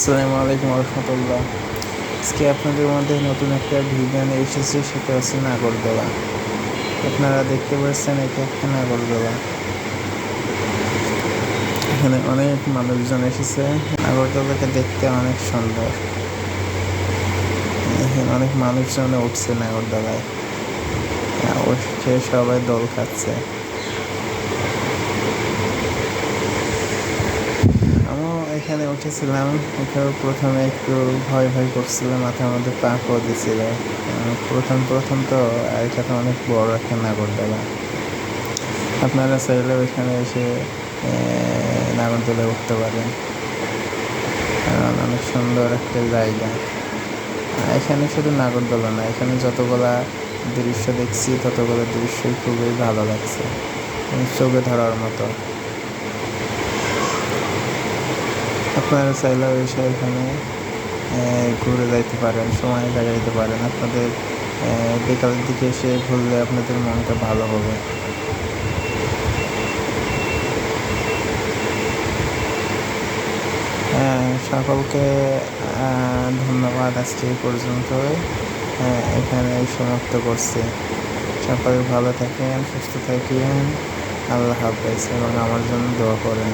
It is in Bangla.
আসসালামু আলাইকুম রহমতুল্লাহ। আজকে আপনাদের মধ্যে নতুন একটা ভিডিও নিয়ে এসেছি, সেটা হচ্ছে নাগরদোলা। আপনারা দেখতে পাচ্ছেন এটা একটা নাগরদোলা। এখানে অনেক মানুষজন এসেছে। নাগরদোলাকে দেখতে অনেক সুন্দর। এখানে অনেক মানুষজন উঠছে নাগরদোলায়, উঠে সবাই দোল খাচ্ছে। আমিও এখানে উঠেছিলাম। এখানে প্রথমে একটু ভয় ভয় করছিল, মাথার মধ্যে পা দিছিল। প্রথম প্রথম তো, আর এটা তো অনেক বড় একটা নাগরদোলা। আপনারা চাইলে ওইখানে এসে নাগরদোলায় উঠতে পারেন, কারণ অনেক সুন্দর একটা জায়গা। এখানে শুধু নাগরদোলা না, এখানে যতগুলা দৃশ্য দেখছি ততগুলো দৃশ্যই খুবই ভালো লাগছে, চোখে ধরার মতো। আপনারা চাইলেও এসে এখানে ঘুরে যাইতে পারেন, সময় কাটাইতে পারেন। আপনাদের বিকালের দিকে এসে ঘুরলে আপনাদের মনটা ভালো হবে। সকলকে ধন্যবাদ। আজকে এই পর্যন্তই, এখানে সমাপ্ত করছি। সকলে ভালো থাকেন, সুস্থ থাকেন। আল্লাহ হাফেজ এবং আমার জন্য দোয়া করেন।